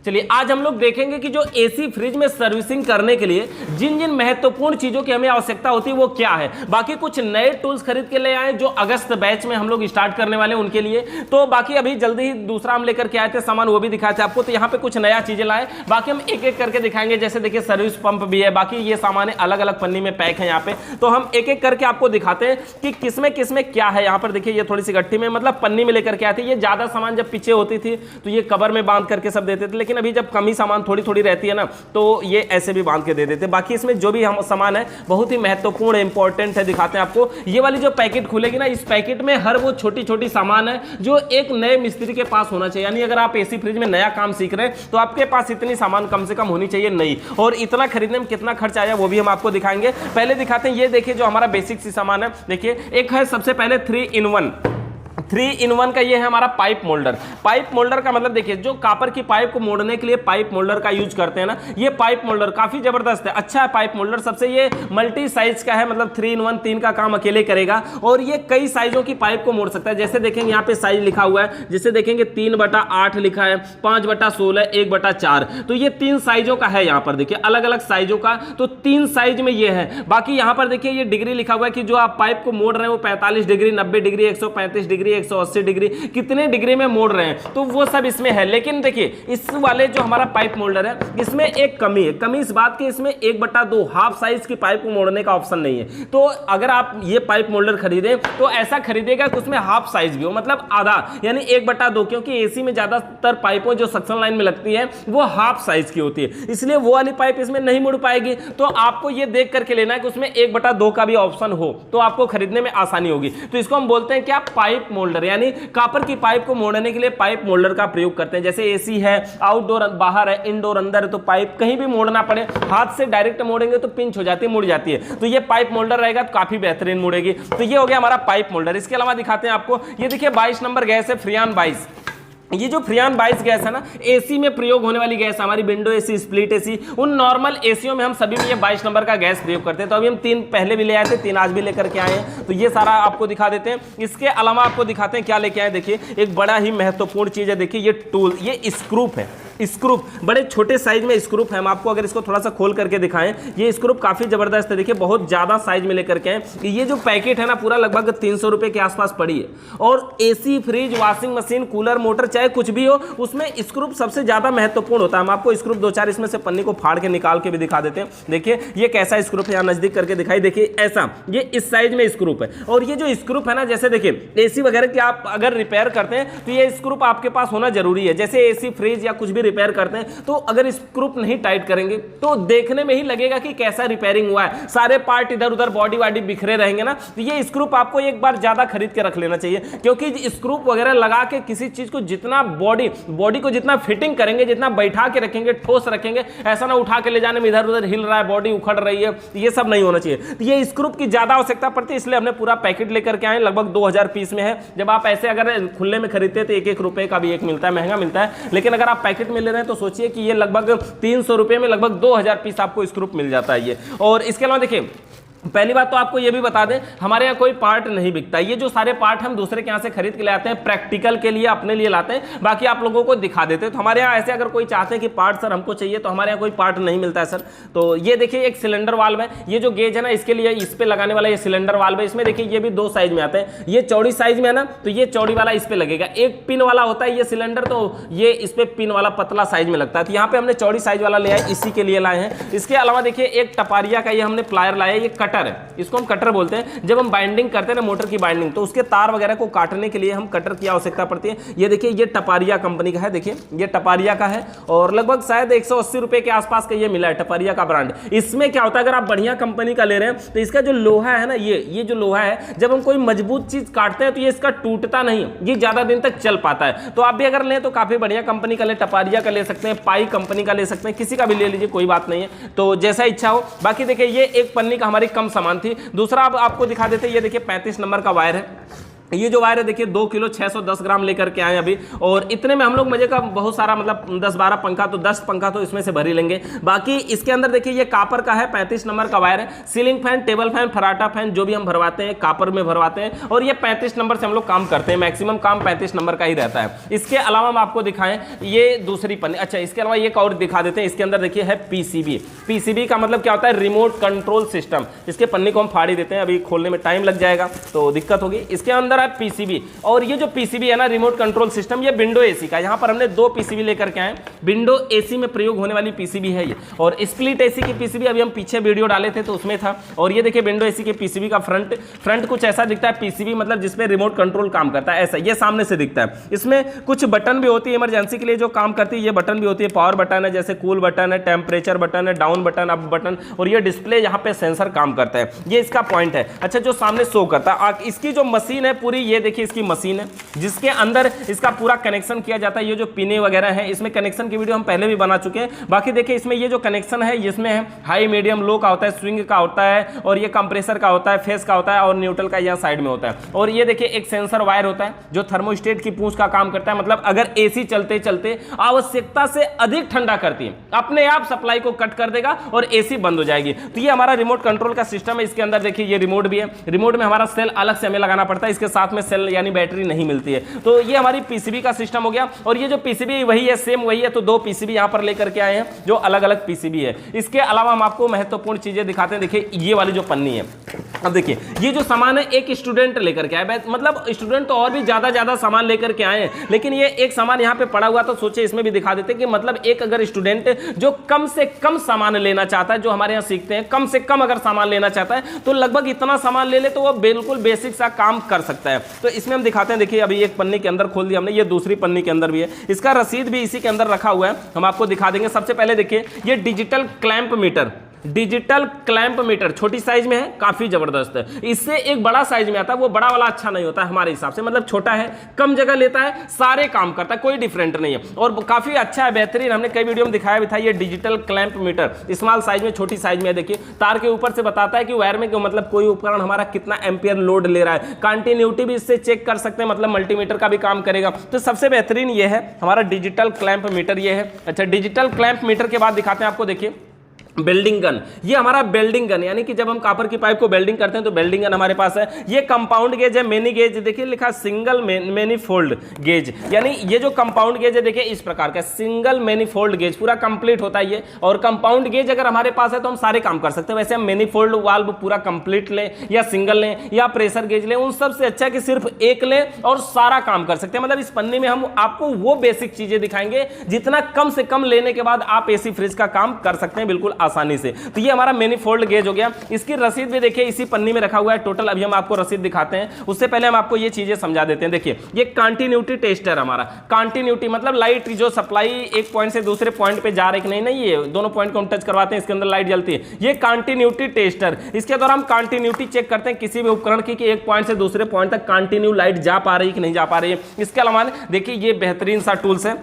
चलिए आज हम लोग देखेंगे कि जो एसी फ्रिज में सर्विसिंग करने के लिए जिन जिन महत्वपूर्ण चीजों की हमें आवश्यकता होती है वो क्या है। बाकी कुछ नए टूल्स खरीद के ले आए जो अगस्त बैच में हम लोग स्टार्ट करने वाले हैं उनके लिए। तो बाकी अभी जल्दी ही दूसरा हम लेकर के आए थे सामान, वो भी दिखाए थे आपको। तो यहाँ पे कुछ नया चीजें लाए, बाकी हम एक एक करके दिखाएंगे। जैसे देखिए सर्विस पंप भी है, बाकी ये सामान अलग अलग पन्नी में पैक है यहाँ पे। तो हम एक एक करके आपको दिखाते हैं कि किसमें किसमें क्या है। यहाँ पर देखिए ये थोड़ी सी गट्ठी में मतलब पन्नी में लेकर के आए थे। ये ज्यादा सामान जब पीछे होती थी तो ये कवर में बांध करके सब देते थे, लेकिन अभी जब कमी सामान थोड़ी थोड़ी रहती है ना तो ये ऐसे भी बांध के दे देते। बाकी इसमें जो भी हम सामान है बहुत ही महत्वपूर्ण इंपॉर्टेंट है, दिखाते हैं आपको। ये वाली जो पैकेट खुलेगी ना, इस पैकेट में हर वो छोटी छोटी सामान है जो एक नए मिस्त्री के पास होना चाहिए। यानी अगर आप एसी फ्रिज में नया काम सीख रहे हैं तो आपके पास इतनी सामान कम से कम होनी चाहिए नई। और इतना खरीदने में कितना खर्च आया वो भी हम आपको दिखाएंगे। पहले दिखाते हैं, ये देखिए जो हमारा बेसिक सी सामान है। देखिए एक है सबसे पहले 3 in 1 का ये है हमारा पाइप मोल्डर। पाइप मोल्डर का मतलब देखिए जो कॉपर की पाइप को मोड़ने के लिए पाइप मोल्डर का यूज करते हैं ना, ये पाइप मोल्डर काफी जबरदस्त है, अच्छा है पाइप मोल्डर। सबसे ये मल्टी साइज का है, मतलब 3 in 1 3 का काम अकेले करेगा और ये कई साइजों की पाइप को मोड़ सकता है। जैसे देखेंगे यहाँ पे साइज लिखा हुआ है, जैसे देखेंगे 3/8 लिखा है, 5/16, 1/4। तो ये 3 साइजों का है। यहाँ पर देखिए अलग अलग साइजों का, तो 3 साइज में ये है। बाकी यहाँ पर देखिए ये डिग्री लिखा हुआ है कि जो आप पाइप को मोड़ रहे हैं वो 45 डिग्री, 90 डिग्री, 135 डिग्री, 180 डिग्री, कितने डिग्री में मोड़ रहे हैं तो वो सब इसमें है। लेकिन देखिए इस वाले जो हमारा पाइप मोल्डर है इसमें एक कमी है। कमी इस बात की, इसमें 1/2 हाफ साइज की पाइप को मोड़ने का ऑप्शन नहीं है। तो अगर आप ये पाइप मोल्डर खरीदें तो ऐसा खरीदेगा कि उसमें हाफ साइज भी हो, मतलब आधा, यानी 1/2, क्योंकि एसी में ज्यादातर पाइपों जो सक्शन लाइन में लगती है वो हाफ साइज की होती है, इसलिए वो वाली पाइप इसमें नहीं मुड़ पाएगी। तो आपको ये देख करके लेना है कि उसमें 1/2 का भी ऑप्शन हो, तो आपको खरीदने में आसानी होगी। तो इसको हम बोलते हैं क्या, पाइप मोल्डर। यानी कॉपर की पाइप को मोड़ने के लिए पाइप मोल्डर का प्रयोग करते हैं। जैसे एसी है, आउटडोर बाहर है, इंडोर अंदर है, तो पाइप कहीं भी मोड़ना पड़े हाथ से डायरेक्ट मोड़ेंगे तो पिंच हो जाती है, मुड़ जाती है। तो ये पाइप मोल्डर रहेगा तो काफी बेहतरीन मुड़ेगी। तो ये हो गया हमारा पाइप मोल्डर। इसके अलावा दिखाते हैं आपको, ये देखिए 22 नंबर गैस है, फ्रियान 22। ये जो फ्रियान 22 गैस है ना, एसी में प्रयोग होने वाली गैस, हमारी विंडो एसी, स्प्लिट एसी, उन नॉर्मल एसीओ में हम सभी में ये 22 नंबर का गैस प्रयोग करते हैं। तो अभी हम 3 पहले भी ले आए थे, 3 आज भी लेकर के आए हैं। तो ये सारा आपको दिखा देते हैं। इसके अलावा आपको दिखाते हैं क्या लेके आए। देखिए एक बड़ा ही महत्वपूर्ण चीज है, देखिए ये टूल, ये स्क्रूप है। स्क्रूप बड़े छोटे साइज में स्क्रूप है। हम आपको अगर इसको थोड़ा सा खोल करके दिखाएं, ये स्क्रूप काफी जबरदस्त है। देखिए बहुत ज्यादा साइज में लेकर के आए। ये जो पैकेट है ना पूरा लगभग 300 रुपए के आसपास पड़ी है। और AC, fridge, washing machine, cooler, motor, चाहे कुछ भी हो, उसमें स्क्रूप सबसे ज्यादा महत्वपूर्ण होता है। हम आपको स्क्रूप 2-4 इसमें से पन्नी को फाड़ के निकाल के भी दिखा देते हैं। देखिए ये कैसा स्क्रूप है, यहाँ नजदीक करके दिखाई। देखिए ऐसा, ये इस साइज में स्क्रूप है। और ये जो स्क्रूप है ना, जैसे देखिए एसी वगैरह की आप अगर रिपेयर करते हैं तो ये स्क्रूप आपके पास होना जरूरी है। जैसे एसी, फ्रिज या कुछ भी रिपेयर करते हैं तो अगर स्क्रूप नहीं टाइट करेंगे तो देखने में ही लगेगा कि कैसा रिपेयरिंग हुआ है, सारे पार्ट इधर उधर बॉडी वाडी बिखरे रहेंगे ना। तो ये स्क्रूप आपको एक बार ज्यादा खरीद के रख लेना चाहिए, क्योंकि स्क्रूप वगैरह लगा के किसी चीज को जितना बॉडी को जितना फिटिंग करेंगे, जितना बैठा के रखेंगे, ठोस रखेंगे, ऐसा ना उठा के ले जाने में इधर उधर हिल रहा है, बॉडी उखड़ रही है, ये सब नहीं होना चाहिए। तो ये स्क्रूप की ज्यादा आवश्यकता पड़ती है, इसलिए हमने पूरा पैकेट लेकर के आए। लगभग 2000 पीस में है। जब आप ऐसे अगर खुले में खरीदते हैं तो 1-1 रुपए का भी एक मिलता है, महंगा मिलता है। लेकिन अगर आप पैकेट में ले रहे हैं तो सोचिए कि ये लगभग 300 रुपए में लगभग 2000 पीस आपको स्क्रूप मिल जाता है ये। और इसके अलावा देखिए पहली बात तो आपको ये भी बता दें, हमारे यहाँ कोई पार्ट नहीं बिकता। ये जो सारे पार्ट हम दूसरे के यहाँ से खरीद के ले आते हैं, प्रैक्टिकल के लिए अपने लिए लाते हैं, बाकी आप लोगों को दिखा देते हैं। तो हमारे यहाँ ऐसे अगर कोई चाहते हैं कि पार्ट सर हमको चाहिए, तो हमारे यहाँ कोई पार्ट नहीं मिलता है सर। तो ये देखिए एक सिलेंडर वाल्व है, ये जो गेज है ना इसके लिए इस पे लगाने वाला ये सिलेंडर वाल्व है। इसमें देखिए ये भी 2 साइज में आते हैं। ये चौड़ी साइज में है ना, तो ये चौड़ी वाला इस पे लगेगा। एक पिन वाला होता है ये सिलेंडर, तो ये इस पे पिन वाला पतला साइज में लगता है। तो यहाँ पे हमने चौड़ी साइज वाला लिया है, इसी के लिए लाए हैं। इसके अलावा देखिए एक टपारिया का ये हमने प्लायर लाया है, ये कटर है, इसको हम कटर बोलते हैं। जब हम बाइंडिंग करते हैं ना मोटर की बाइंडिंग, तो उसके तार वगैरह को काटने के लिए हम कटर की आवश्यकता पड़ती है। ये देखिए ये टपारिया कंपनी का है, देखिए ये टपारिया का है और लगभग शायद 180 रुपए के आसपास का ये मिला है, टपारिया का ब्रांड। इसमें क्या होता है, अगर आप बढ़िया कंपनी का ले रहे हैं तो इसका जो लोहा है ना, ये जो लोहा है, जब हम कोई मजबूत चीज काटते हैं तो ये इसका टूटता नहीं, ये ज्यादा दिन तक चल पाता है। तो आप भी अगर लें तो काफी बढ़िया कंपनी का ले, टपारिया का ले सकते हैं, पाई कंपनी का ले सकते हैं, किसी का भी ले लीजिए, कोई बात नहीं है, तो जैसा इच्छा हो। बाकी देखिए ये एक पन्नी का हमारी कम सामान थी। दूसरा अब आपको दिखा देते हैं, ये देखिए 35 नंबर का वायर है। ये जो वायर है देखिए 2 किलो 610 ग्राम लेकर के आए अभी, और इतने में हम लोग मजे का बहुत सारा मतलब 10-12 पंखा तो 10 पंखा तो इसमें से भर ही लेंगे। बाकी इसके अंदर देखिए ये कापर का है, 35 नंबर का वायर है। सीलिंग फैन, टेबल फैन, फराटा फैन जो भी हम भरवाते हैं कापर में भरवाते हैं, और ये 35 नंबर से हम लोग काम करते हैं, मैक्सिमम काम 35 नंबर का ही रहता है। इसके अलावा हम आपको दिखाएं ये दूसरी पन्नी, अच्छा इसके अलावा एक और दिखा देते हैं। इसके अंदर देखिए है पीसीबी। पीसीबी का मतलब क्या होता है, रिमोट कंट्रोल सिस्टम। इसके पन्नी को हम फाड़ ही देते हैं, अभी खोलने में टाइम लग जाएगा तो दिक्कत होगी। इसके अंदर है पीसीबी, और ये जो पीसीबी है ना रिमोट कंट्रोल सिस्टम, ये विंडो एसी का। यहाँ पर हमने 2 पीसीबी लेकर के आए, विंडो एसी में प्रयोग होने वाली पीसीबी है ये। और स्प्लिट एसी की पीसीबी अभी हम पीछे वीडियो डाले थे तो उसमें था। और ये देखिए विंडो एसी के पीसीबी का फ्रंट कुछ ऐसा दिखता है पीसीबी, मतलब जिसमें रिमोट कंट्रोल काम करता है, ऐसा ये सामने से दिखता है। इसमें कुछ बटन भी होती है इमरजेंसी के लिए जो काम करती है, ये बटन भी होती है। पावर बटन है, जैसे कूल बटन है, टेम्परेचर बटन है, डाउन बटन, अप बटन, और ये डिस्प्ले यहाँ पे सेंसर काम करता है। ये इसका पॉइंट है। अच्छा जो सामने शो करता है, इसकी जो मशीन है पूरी, ये देखिए इसकी मशीन है जिसके अंदर इसका पूरा कनेक्शन किया जाता है। ये जो पिने वगैरह है, इसमें कनेक्शन की वीडियो हम पहले भी बना चुके हैं। बाकी देखिए इसमें ये जो कनेक्शन है, इसमें है हाई, मीडियम, लो का होता है, स्विंग का होता है, और ये कंप्रेसर का होता है, फेस का होता है, और न्यूट्रल का यहाँ साइड में होता है। और ये देखिए एक सेंसर वायर होता है जो थर्मोस्टेट की पूंछ का काम करता है, मतलब अगर एसी चलते चलते आवश्यकता से अधिक ठंडा करती है, अपने आप सप्लाई को कट कर देगा और एसी बंद हो जाएगी। तो ये हमारा रिमोट कंट्रोल का सिस्टम है। इसके अंदर देखिए ये रिमोट भी है, रिमोट में हमारा सेल अलग से हमें लगाना पड़ता है, इसके साथ में सेल यानी बैटरी नहीं मिलती है। तो ये हमारी पीसीबी का सिस्टम हो गया। और ये जो पीसीबी वही है, सेम वही है, तो 2 पीसीबी यहां पर लेकर के आए हैं जो अलग अलग पीसीबी है। इसके अलावा हम आपको महत्वपूर्ण चीजें दिखाते हैं। देखिए ये वाली जो पन्नी है, अब देखिए ये जो सामान है एक स्टूडेंट लेकर के आए, मतलब स्टूडेंट तो और भी ज्यादा सामान लेकर के आए हैं, लेकिन ये एक सामान यहां पे पड़ा हुआ तो सोचे इसमें भी दिखा देते कि मतलब एक अगर स्टूडेंट जो कम से कम सामान लेना चाहता है, जो हमारे यहाँ सीखते हैं कम से कम अगर सामान लेना चाहता है तो लगभग इतना सामान ले ले तो वो बिल्कुल बेसिक सा काम कर सकता है। तो इसमें हम दिखाते हैं। देखिए अभी एक पन्नी के अंदर खोल दिया हमने, ये दूसरी पन्नी के अंदर भी है, इसका रसीद भी इसी के अंदर रखा हुआ है, हम आपको दिखा देंगे। सबसे पहले देखिए ये digital clamp meter, digital clamp meter छोटी साइज में है, काफी जबरदस्त है। इससे एक बड़ा साइज में आता है, वो बड़ा वाला अच्छा नहीं होता है हमारे हिसाब से, मतलब छोटा है, कम जगह लेता है, सारे काम करता है, कोई डिफरेंट नहीं है और काफी अच्छा है, बेहतरीन। हमने कई वीडियो में दिखाया भी था। ये digital clamp meter small size में, छोटी साइज में, देखिए तार के ऊपर से बताता है कि वायर में मतलब कोई उपकरण हमारा कितना एम्पियर लोड ले रहा है। कंटिन्यूटी भी इससे चेक कर सकते हैं, मतलब मल्टीमीटर का भी काम करेगा। तो सबसे बेहतरीन ये है हमारा डिजिटल क्लैंप मीटर, ये है। अच्छा डिजिटल क्लैंप मीटर के बाद दिखाते हैं आपको, देखिए बेल्डिंग गन। ये हमारा बेल्डिंग गन, यानी कि जब हम कापर की पाइप को बेल्डिंग करते हैं तो बेल्डिंग गन हमारे पास है। ये कंपाउंड गेज है, मेनी गेज, देखिए लिखा सिंगल मैनीफोल्ड गेज, यानी ये जो कंपाउंड गेज है देखिए इस प्रकार का सिंगल मैनीफोल्ड गेज पूरा कंप्लीट होता है ये। और कंपाउंड गेज अगर हमारे पास है तो हम सारे काम कर सकते हैं। वैसे हम मैनीफोल्ड वाल्व पूरा कंप्लीट लें या सिंगल लें या प्रेशर गेज लें, उन सबसे अच्छा है कि सिर्फ एक लें और सारा काम कर सकते हैं। मतलब इस पन्नी में हम आपको वो बेसिक चीजें दिखाएंगे जितना कम से कम लेने के बाद आप एसी फ्रिज का काम कर सकते हैं बिल्कुल आसानी से। तो ये हमारा मैनीफोल्ड गेज हो गया। इसकी रसीद भी देखिए इसी पन्नी में रखा हुआ है टोटल। अभी हम आपको रसीद दिखाते हैं, उससे पहले हम आपको ये चीजें समझा देते हैं। देखिए ये कंटिन्यूटी टेस्टर हमारा, कंटिन्यूटी मतलब लाइट जो सप्लाई एक पॉइंट से दूसरे पॉइंट पे जा रही नहीं, ये दोनों पॉइंट को हम टच करवाते हैं, इसके अंदर लाइट जलती है। ये कंटिन्यूटी टेस्टर, इसके द्वारा हम कंटिन्यूटी चेक करते हैं किसी भी उपकरण की कि एक पॉइंट से दूसरे पॉइंट तक कंटिन्यू लाइट जा पा रही कि नहीं जा पा रही है। इसके अलावा देखिए ये बेहतरीन सा टूल्स है,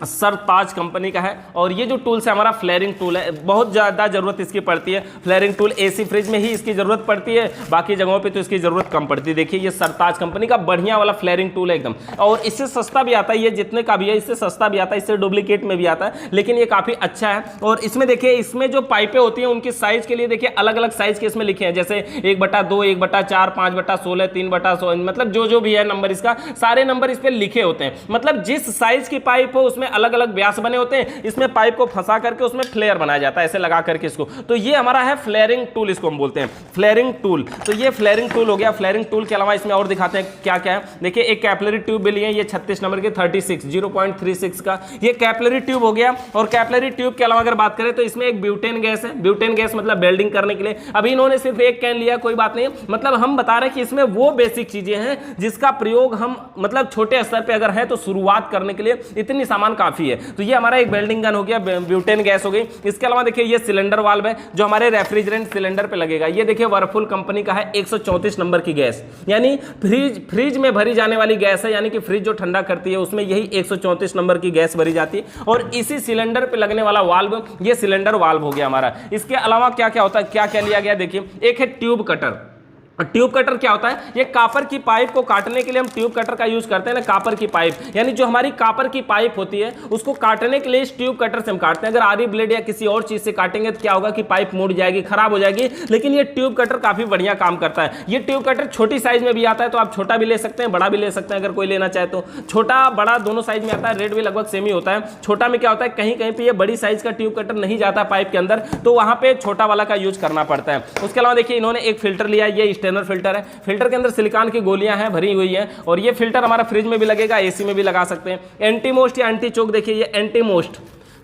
सरताज कंपनी का है। और ये जो टूल्स है हमारा फ्लेयरिंग टूल है, बहुत ज़्यादा ज़रूरत इसकी पड़ती है। फ्लेयरिंग टूल एसी फ्रिज में ही इसकी ज़रूरत पड़ती है, बाकी जगहों पे तो इसकी ज़रूरत कम पड़ती है। देखिए ये सरताज कंपनी का बढ़िया वाला फ्लेयरिंग टूल है एकदम, और इससे सस्ता भी आता है। ये जितने का भी है इससे सस्ता भी आता है, इससे डुप्लीकेट में भी आता है, लेकिन ये काफ़ी अच्छा है। और इसमें देखिए इसमें जो पाइपें होती हैं उनकी साइज़ के लिए देखिए अलग अलग साइज़ के इसमें लिखे हैं, जैसे 1/2, 1/4, 5/16, 3/16, मतलब जो भी है नंबर, इसका सारे नंबर इस पर लिखे होते हैं। मतलब जिस साइज़ की पाइप हो उसमें अलग अलग व्यास होते हैं। इसमें पाइप को फंसा करके उसमें फ्लेयर बनाया जाता है, ऐसे लगा करके इसको। तो ये हमारा है फ्लेयरिंग टूल, इसको हम बोलते हैं फ्लेयरिंग टूल। तो ये फ्लेयरिंग टूल हो गया। फ्लेयरिंग टूल के अलावा इसमें और दिखाते हैं क्या क्या है। देखिए एक कैपिलरी ट्यूब भी लिए, ये 36 नंबर के 0.36 का ये कैपिलरी ट्यूब हो गया। और कैपिलरी ट्यूब के अलावा अगर बात करें तो इसमें एक ब्यूटेन गैस है। ब्यूटेन गैस मतलब वेल्डिंग करने के लिए। अभी इन्होंने सिर्फ एक कैन लिया, कोई बात नहीं, मतलब हम बता रहे हैं कि इसमें वो बेसिक चीजें हैं जिसका प्रयोग हम मतलब छोटे स्तर पर अगर है तो शुरुआत करने के लिए इतनी सामान काफी है। तो ये हमारा एक वेल्डिंग गन हो गया, ब्यूटेन गैस हो गई। इसके अलावा देखिए ये सिलेंडर वाल्व है जो हमारे रेफ्रिजरेंट सिलेंडर पे लगेगा। ये देखिए वर्लपूल कंपनी का है, 134 नंबर की गैस, यानी फ्रिज में भरी जाने वाली गैस है, यानी कि फ्रिज जो ठंडा करती है उसमें यही 134 नंबर की गैस भरी जाती है। और इसी सिलेंडर पे लगने वाला वाल्व ये सिलेंडर वाल्व हो गया हमारा। इसके अलावा क्या क्या होता है, क्या क्या लिया गया, देखिए एक है ट्यूब कटर। ट्यूब कटर क्या होता है? ये कॉपर की पाइप को काटने के लिए हम ट्यूब कटर का यूज करते हैं ना, कॉपर की पाइप, यानी जो हमारी कॉपर की पाइप होती है उसको काटने के लिए इस ट्यूब कटर से हम काटते हैं। अगर आरी ब्लेड या किसी और चीज से काटेंगे तो क्या होगा कि पाइप मुड़ जाएगी, खराब हो जाएगी। लेकिन ये ट्यूब कटर काफी बढ़िया काम करता है। ये ट्यूब कटर छोटी साइज में भी आता है, तो आप छोटा भी ले सकते हैं, बड़ा भी ले सकते हैं अगर कोई लेना चाहे तो। छोटा बड़ा दोनों साइज में आता है, रेट भी लगभग सेम ही होता है। छोटा में क्या होता है, कहीं कहीं पे ये बड़ी साइज का ट्यूब कटर नहीं जाता पाइप के अंदर, तो वहां पे छोटा वाला का यूज करना पड़ता है। उसके अलावा देखिए इन्होंने एक फिल्टर लिया है, ये स्टेनर फिल्टर है। फिल्टर के अंदर सिलिकॉन की गोलियां हैं भरी हुई हैं, और ये फिल्टर हमारा फ्रिज में भी लगेगा, एसी में भी लगा सकते हैं। एंटी मोस्ट या एंटी चोक, देखिए ये एंटी मोस्ट,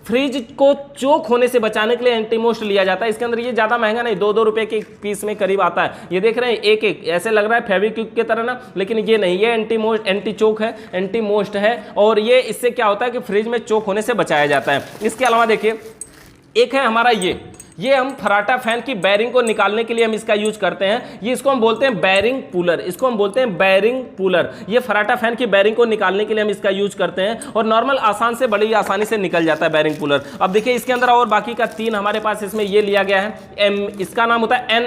फ्रिज को चोक होने से बचाने के लिए एंटी मोस्ट लिया जाता है। इसके अंदर ये ज्यादा महंगा नहीं, 2-2 रुपए के पीस में करीब आता है। ये देख रहे हैं एक एक ऐसे लग रहा है फेविक्विक की तरह ना, लेकिन ये नहीं, ये एंटी मोस्ट, एंटी चोक है, एंटी मोस्ट है। और ये इससे क्या होता है कि फ्रिज में चोक होने से बचाया जाता है। इसके अलावा देखिए एक है हमारा ये हम फराटा फैन की बैरिंग को निकालने के लिए हम इसका यूज करते हैं। ये इसको हम बोलते हैं बैरिंग पुलर, इसको हम बोलते हैं बैरिंग पुलर। ये फराटा फैन की बैरिंग को निकालने के लिए हम इसका यूज करते हैं, और नॉर्मल आसान से बड़ी आसानी से निकल जाता है बैरिंग पुलर। अब देखिए इसके अंदर और बाकी का 3 हमारे पास इसमें ये लिया गया है। इसका नाम होता है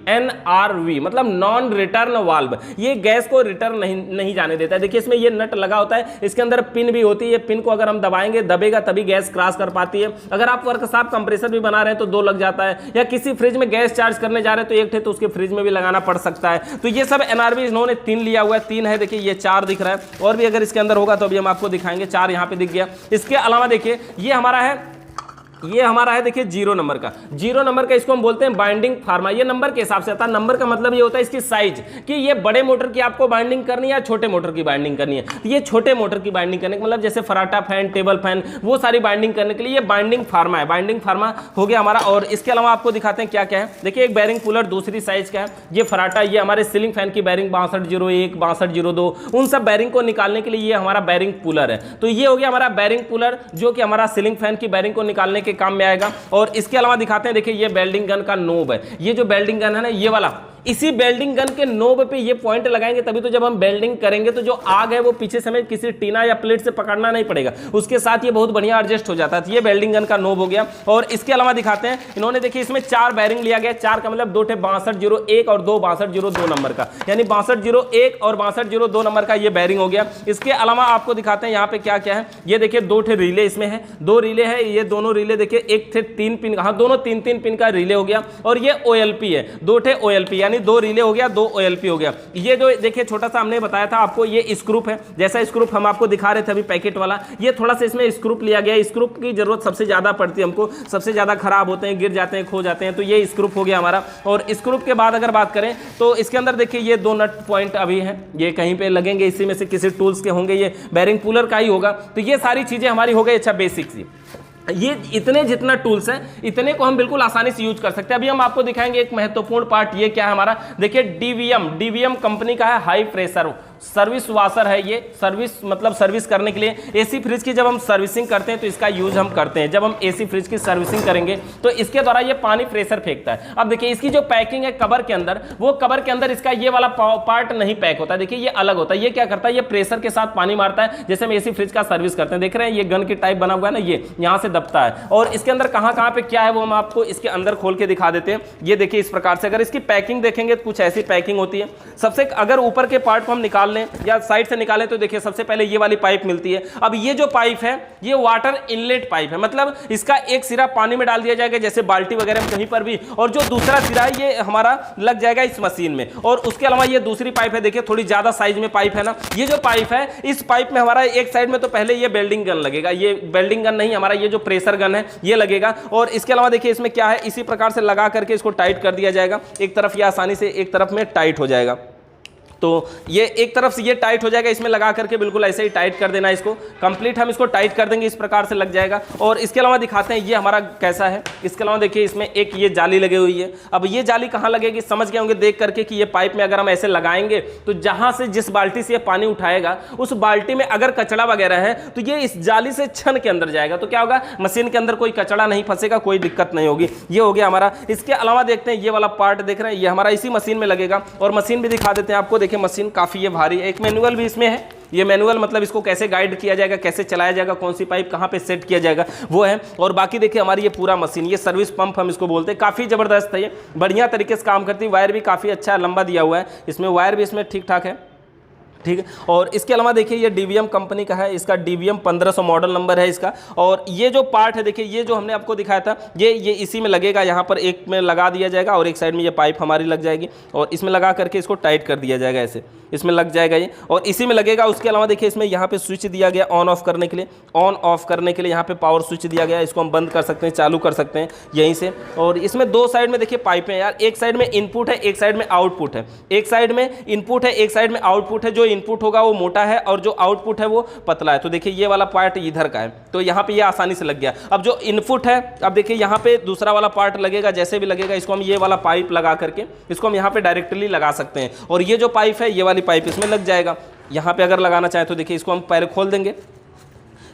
NRV, मतलब नॉन रिटर्न वाल्व। ये गैस को रिटर्न नहीं जाने देता है। देखिए इसमें ये नट लगा होता है, इसके अंदर पिन भी होती है। पिन को अगर हम दबाएंगे, दबेगा तभी गैस क्रॉस कर पाती है। अगर आप वर्कशॉप कंप्रेसर भी बना रहे हैं तो 2 लग जाता है, या किसी फ्रिज में गैस चार्ज करने जा रहे हैं तो एक थे तो उसके फ्रिज में भी लगाना पड़ सकता है। तो ये सब NRV इन्होंने 3 लिया हुआ है। 3 है, देखिए ये 4 दिख रहा है, और भी अगर इसके अंदर होगा तो अभी हम आपको दिखाएंगे। 4 यहाँ पे दिख गया। इसके अलावा देखिए ये हमारा है देखिए 0 नंबर का। 0 नंबर का इसको हम बोलते हैं बाइंडिंग फार्मा। ये नंबर के हिसाब से आता है। नंबर का मतलब ये होता है इसकी साइज, कि ये बड़े मोटर की आपको बाइंडिंग करनी है या छोटे मोटर की बाइंडिंग करनी है। तो ये छोटे मोटर की बाइंडिंग करने का मतलब जैसे फराटा फैन, टेबल फैन, वो सारी बाइंडिंग करने के लिए ये बाइंडिंग फार्मा है। बाइंडिंग फार्मा हो गया हमारा। और इसके अलावा आपको दिखाते हैं क्या क्या है। देखिए एक बैरिंग पुलर दूसरी साइज का है, ये फराटा, ये हमारे सीलिंग फैन की बैरिंग 6201, 6202, उन सब बैरिंग को निकालने के लिए ये हमारा बैरिंग पुलर है। तो ये हो गया हमारा बैरिंग पुलर, जो कि हमारा सीलिंग फैन की बैरिंग को निकालने के काम में आएगा। और इसके अलावा दिखाते हैं, देखिए ये वेल्डिंग गन का नोब है। ये जो वेल्डिंग गन है ना, ये वाला, इसी वेल्डिंग गन के नोब पे ये पॉइंट लगाएंगे, तभी तो जब हम वेल्डिंग करेंगे तो जो आग है वो पीछे से हमें किसी टीना या प्लेट से पकड़ना नहीं पड़ेगा, उसके साथ ये बहुत बढ़िया एडजस्ट हो जाता है। तो ये वेल्डिंग गन का नोब हो गया। और इसके अलावा दिखाते हैं, इन्होंने देखिए इसमें 4 बैरिंग लिया गया। 4 का मतलब 2 थे 6201 और 2 6202 नंबर का, यानी 6201 और 6202 नंबर का ये बैरिंग हो गया। इसके अलावा आपको दिखाते हैं यहाँ पे क्या क्या है। ये देखिए 2 थे रिले इसमें है, 2 रिले है। ये दोनों रिले देखिए, एक थे 3 पिन, हाँ दोनों 3-3 पिन का रिले हो गया। और ये OLP है, 2 थे OLP, यानी 2 रिले हो गया, 2 OLP हो गया। ये जो देखिए छोटा सा हमने बताया था आपको, ये स्क्रूप है। जैसा स्क्रूप हम आपको दिखा रहे थे अभी पैकेट वाला, ये थोड़ा सा इसमें स्क्रूप लिया गया। स्क्रूप की जरूरत सबसे ज्यादा पड़ती है हमको, सबसे ज्यादा खराब होते हैं, गिर जाते हैं, खो जाते हैं। तो ये स्क्रूप हो गया हमारा। और स्क्रूप के बाद अगर बात करें तो इसके अंदर देखिए ये 2 नट पॉइंट अभी हैं, ये कहीं पे लगेंगे, इसी में से किसी टूल्स के होंगे, ये बैरिंग पुलर का ही होगा। तो ये सारी चीजें हमारी हो गई। अच्छा बेसिक सी, ये इतने जितना टूल्स हैं इतने को हम बिल्कुल आसानी से यूज कर सकते हैं। अभी हम आपको दिखाएंगे एक महत्वपूर्ण पार्ट, ये क्या है हमारा, देखिए डीवीएम कंपनी का है, हाई प्रेशर सर्विस वाशर है। ये सर्विस मतलब सर्विस करने के लिए, एसी फ्रिज की जब हम सर्विसिंग करते हैं तो इसका यूज हम करते हैं। जब हम एसी फ्रिज की सर्विसिंग करेंगे तो इसके द्वारा ये पानी प्रेशर फेंकता है। अब देखिए इसकी जो पैकिंग है कवर के अंदर, वो कवर के अंदर इसका ये वाला पार्ट नहीं पैक होता, देखिए ये अलग होता है। ये क्या करता है, ये प्रेशर के साथ पानी मारता है। जैसे हम एसी फ्रिज का सर्विस करते हैं, देख रहे हैं ये गन की टाइप बना हुआ है ना, ये यहाँ से दबता है। और इसके अंदर कहाँ पे क्या है वो हम आपको इसके अंदर खोल के दिखा देते हैं। ये देखिए इस प्रकार से, अगर इसकी पैकिंग देखेंगे तो कुछ ऐसी पैकिंग होती है। सबसे अगर ऊपर के पार्ट को हम निकाल लें या साइड से निकालें तो देखिए सबसे पहले ये वाली पाइप मिलती है। अब ये जो पाइप है ये वाटर इनलेट पाइप है, मतलब इसका एक सिरा पानी में डाल दिया जाएगा जैसे बाल्टी वगैरह में कहीं पर भी, और जो दूसरा सिरा है ये हमारा लग जाएगा इस मशीन में। और उसके अलावा ये दूसरी पाइप है, देखिए थोड़ी ज्यादा साइज में पाइप है ना। ये जो पाइप है, इस पाइप में हमारा एक साइड में तो पहले ये वेल्डिंग गन लगेगा, ये वेल्डिंग गन नहीं, हमारा ये जो प्रेशर गन है ये लगेगा। और इसके अलावा देखिए इसमें क्या है, इसी प्रकार से लगा करके इसको टाइट कर दिया जाएगा। एक तरफ ये आसानी से एक तरफ में टाइट हो जाएगा। तो ये एक तरफ से ये टाइट हो जाएगा, इसमें लगा करके बिल्कुल ऐसे ही टाइट कर देना, इसको कंप्लीट हम इसको टाइट कर देंगे, इस प्रकार से लग जाएगा। और इसके अलावा दिखाते हैं ये हमारा कैसा है। इसके अलावा देखिए इसमें एक ये जाली लगी हुई है। अब ये जाली कहाँ लगेगी, समझ गए होंगे देख करके कि ये पाइप में अगर हम ऐसे लगाएंगे तो जहां से जिस बाल्टी से ये पानी उठाएगा उस बाल्टी में अगर कचड़ा वगैरह है तो ये इस जाली से छन के अंदर जाएगा। तो क्या होगा, मशीन के अंदर कोई कचड़ा नहीं फंसेगा, कोई दिक्कत नहीं होगी। ये हो गया हमारा। इसके अलावा देखते हैं ये वाला पार्ट देख रहे हैं, ये हमारा इसी मशीन में लगेगा। और मशीन भी दिखा देते हैं आपको, देखिए देखिए मशीन काफ़ी ये भारी है। एक मैनुअल भी इसमें है, ये मैनुअल मतलब इसको कैसे गाइड किया जाएगा, कैसे चलाया जाएगा, कौन सी पाइप कहाँ पे सेट किया जाएगा वो है। और बाकी देखिए हमारी ये पूरा मशीन, ये सर्विस पंप हम इसको बोलते हैं, काफ़ी ज़बरदस्त है, ये बढ़िया तरीके से काम करती है। वायर भी काफ़ी अच्छा लंबा दिया हुआ है, इसमें वायर भी इसमें ठीक ठाक है, ठीक है। और इसके अलावा देखिए ये DVM कंपनी का है, इसका DVM 1500 मॉडल नंबर है इसका। और ये जो पार्ट है देखिए, ये जो हमने आपको दिखाया था, ये इसी में लगेगा, यहाँ पर एक में लगा दिया जाएगा और एक साइड में ये पाइप हमारी लग जाएगी और इसमें लगा करके इसको टाइट कर दिया जाएगा, ऐसे इसमें लग जाएगा ये और इसी में लगेगा। उसके अलावा देखिए इसमें यहाँ पे स्विच दिया गया ऑन ऑफ करने के लिए, ऑन ऑफ करने के लिए यहाँ पे पावर स्विच दिया गया, इसको हम बंद कर सकते हैं, चालू कर सकते हैं यहीं से। और इसमें दो साइड में देखिए पाइपें यार, एक साइड में इनपुट है, एक साइड में आउटपुट है, एक साइड में इनपुट है, एक साइड में आउटपुट है। जो इनपुट होगा वो मोटा है और जो आउटपुट है वो पतला है। तो देखिए ये वाला पार्ट इधर का है, तो यहाँ पे ये आसानी से लग गया। अब जो इनपुट है, अब देखिए यहाँ पे दूसरा वाला पार्ट लगेगा, जैसे भी लगेगा इसको हम ये वाला पाइप लगा करके इसको हम यहाँ पे डायरेक्टली लगा सकते हैं और ये जो पाइप है, ये वाली पाइप इसमें लग जाएगा। यहाँ पे अगर लगाना चाहे तो देखिए इसको हम पहले खोल देंगे,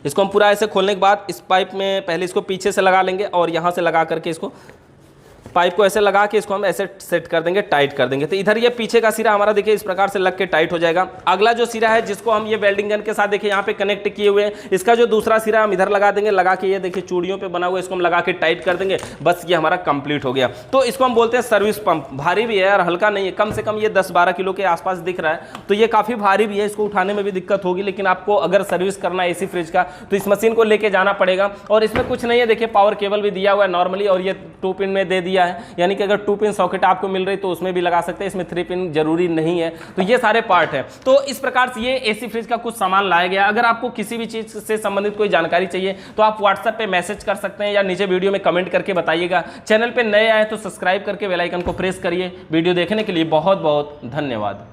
इसको हम पूरा ऐसे खोलने के बाद इस पाइप में पहले इसको पीछे से लगा लेंगे और यहाँ से लगा करके इसको पाइप को ऐसे लगा के इसको हम ऐसे सेट कर देंगे, टाइट कर देंगे। तो इधर ये पीछे का सिरा हमारा देखिए इस प्रकार से लग के टाइट हो जाएगा। अगला जो सिरा है जिसको हम ये वेल्डिंग गन के साथ देखिए यहाँ पे कनेक्ट किए हुए हैं, इसका जो दूसरा सिरा हम इधर लगा देंगे, लगा के ये देखिए चूड़ियों पे बना हुआ है, इसको हम लगा के टाइट कर देंगे, बस ये हमारा कंप्लीट हो गया। तो इसको हम बोलते हैं सर्विस पंप। भारी भी है यार, हल्का नहीं है, कम से कम ये 10-12 किलो के आसपास दिख रहा है, तो ये काफ़ी भारी भी है, इसको उठाने में भी दिक्कत होगी। लेकिन आपको अगर सर्विस करना है AC फ्रिज का तो इस मशीन को लेके जाना पड़ेगा। और इसमें कुछ नहीं है, देखिए पावर केबल भी दिया हुआ है नॉर्मली, और ये 2 पिन में दे दिया है, यानी कि अगर 2 पिन सॉकेट आपको मिल रही तो उसमें भी लगा सकते हैं, इसमें 3 पिन जरूरी नहीं है। तो ये सारे पार्ट है। तो इस प्रकार से ये AC फ्रिज का कुछ सामान लाया गया। अगर आपको किसी भी चीज से संबंधित कोई जानकारी चाहिए तो आप WhatsApp पे मैसेज कर सकते हैं या नीचे वीडियो में कमेंट करके बताइएगा। चैनल पे नए आए तो सब्सक्राइब करके बेल आइकन को प्रेस करिए। वीडियो देखने के लिए बहुत बहुत धन्यवाद।